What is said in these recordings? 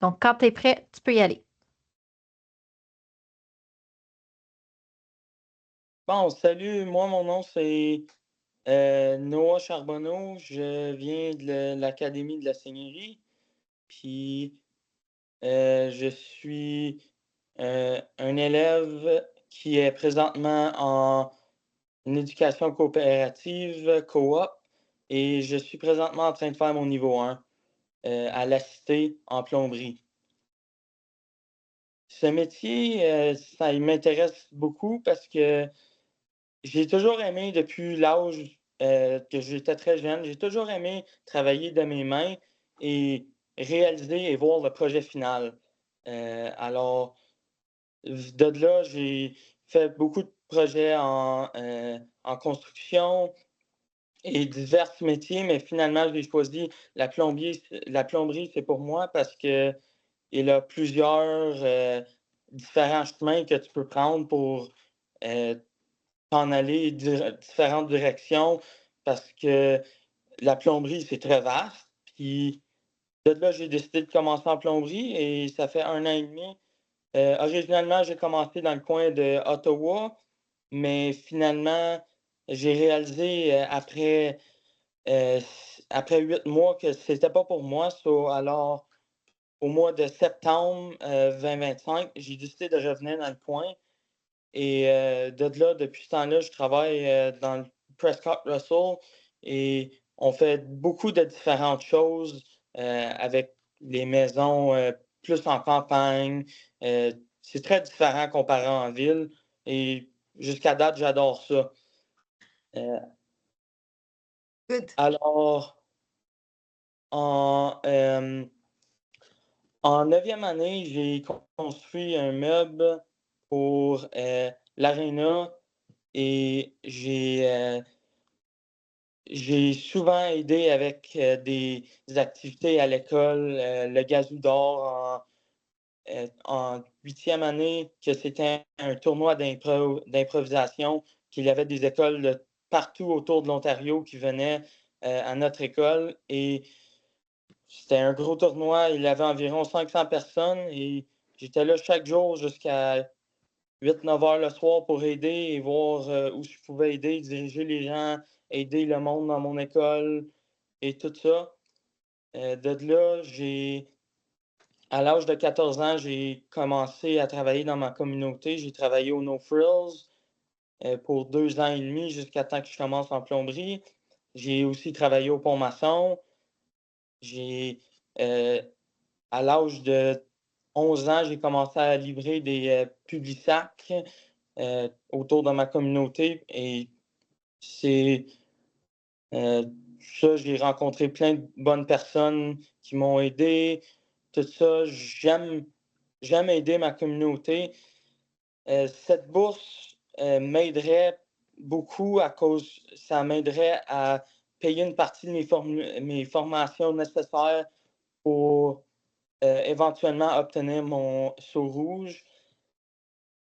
Donc, quand tu es prêt, tu peux y aller. Bon, salut, moi mon nom c'est Noah Charbonneau, je viens de l'Académie de la Seigneurie, puis je suis un élève qui est présentement en éducation coopérative, coop, et je suis présentement en train de faire mon niveau 1 à la Cité en plomberie. Ce métier, ça il m'intéresse beaucoup parce que j'ai toujours aimé depuis l'âge, que j'étais très jeune, j'ai toujours aimé travailler de mes mains et réaliser et voir le projet final. Alors de là, j'ai fait beaucoup de projets en construction et divers métiers, mais finalement, j'ai choisi la plomberie, c'est pour moi parce qu'il y a plusieurs, différents chemins que tu peux prendre pour, heu t'en aller différentes directions parce que la plomberie, c'est très vaste. Puis de là, j'ai décidé de commencer en plomberie et ça fait 1 an et demi. Originalement, j'ai commencé dans le coin de Ottawa, mais finalement, j'ai réalisé, après 8 mois que c'était pas pour moi. Alors au mois de septembre, 2025, j'ai décidé de revenir dans le coin et de là, depuis ce temps-là, je travaille, dans le Prescott Russell et on fait beaucoup de différentes choses, avec les maisons, plus en campagne. C'est très différent comparé en ville et jusqu'à date, j'adore ça. Heu, Good. alors en, en 9e année, j'ai construit un meuble pour, l'aréna et j'ai souvent aidé avec, des activités à l'école, le Gazou d'or en 8e année, que c'était un tournoi d'improvisation, qu'il y avait des écoles de partout autour de l'Ontario qui venaient, à notre école et c'était un gros tournoi. Il y avait environ 500 personnes et j'étais là chaque jour jusqu'à 8-9 heures le soir pour aider et voir, où je pouvais aider, diriger les gens, aider le monde dans mon école et tout ça. De là, à l'âge de 14 ans, j'ai commencé à travailler dans ma communauté. J'ai travaillé au No Frills, pour 2 ans et demi jusqu'à temps que je commence en plomberie. J'ai aussi travaillé au pont-maçon. J'ai, heu, à l'âge de 11 ans, j'ai commencé à livrer des, Publisac, autour de ma communauté et c'est, heu, ça, j'ai rencontré plein de bonnes personnes qui m'ont aidé, tout ça. J'aime aider ma communauté. Cette bourse, m'aiderait beaucoup à cause ça m'aiderait à payer une partie de mes formations nécessaires pour, éventuellement obtenir mon Sceau rouge.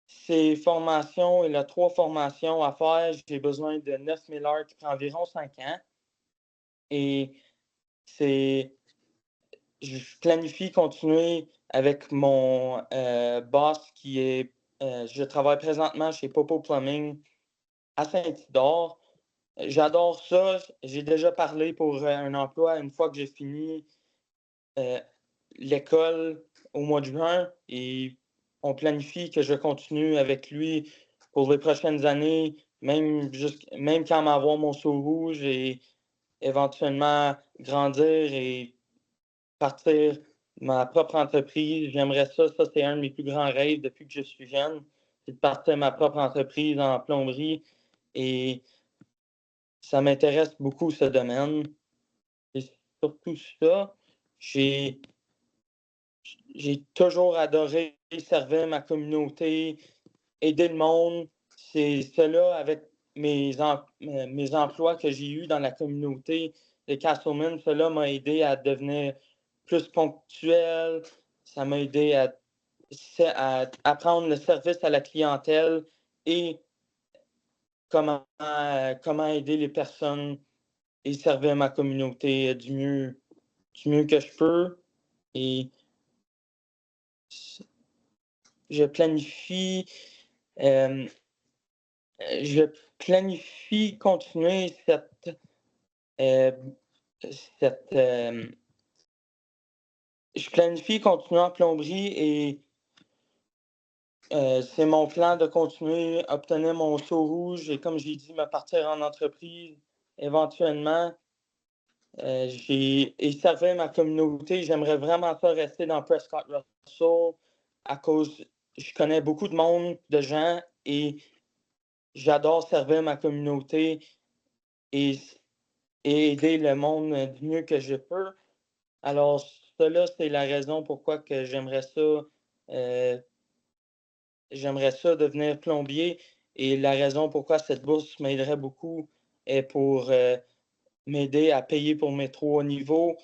Ces formations, il y a 3 formations à faire. J'ai besoin de 9 000 heures qui prend environ 5 ans et c'est je planifie continuer avec mon, boss qui est, je travaille présentement chez Popo Plumbing à Saint-Isidore. J'adore ça. J'ai déjà parlé pour, un emploi une fois que j'ai fini, heu, l'école au mois de juin et on planifie que je continue avec lui pour les prochaines années, même quand m'avoir mon Sceau rouge et éventuellement grandir et partir ma propre entreprise. J'aimerais ça, c'est un de mes plus grands rêves depuis que je suis jeune, c'est de partir ma propre entreprise en plomberie et ça m'intéresse beaucoup ce domaine et surtout ça, j'ai j'ai toujours adoré servir ma communauté, aider le monde. C'est cela avec mes emplois que j'ai eus dans la communauté de Castleman, cela m'a aidé à devenir plus ponctuel, ça m'a aidé à apprendre le service à la clientèle et comment aider les personnes et servir ma communauté du mieux que je peux et je planifie, euh, je planifie continuer cette je planifie continuer en plomberie et c'est mon plan de continuer à obtenir mon sceau rouge et comme j'ai dit, me partir en entreprise éventuellement. Et servir ma communauté. J'aimerais vraiment ça rester dans Prescott Russell à cause, je connais beaucoup de monde, de gens et j'adore servir ma communauté et, et aider le monde du mieux que je peux. Alors, cela, c'est la raison pourquoi que j'aimerais ça devenir plombier et la raison pourquoi cette bourse m'aiderait beaucoup est pour m'aider à payer pour mes 3 niveaux,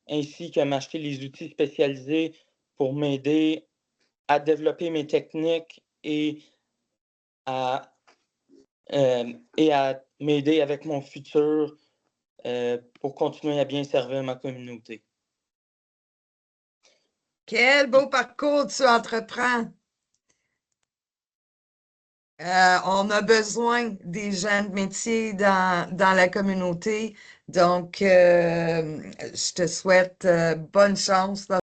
ainsi que m'acheter les outils spécialisés pour m'aider à développer mes techniques à, et à m'aider avec mon futur pour continuer à bien servir ma communauté. Quel beau parcours tu entreprends! On a besoin des gens de métier dans la communauté. Donc, je te souhaite bonne chance dans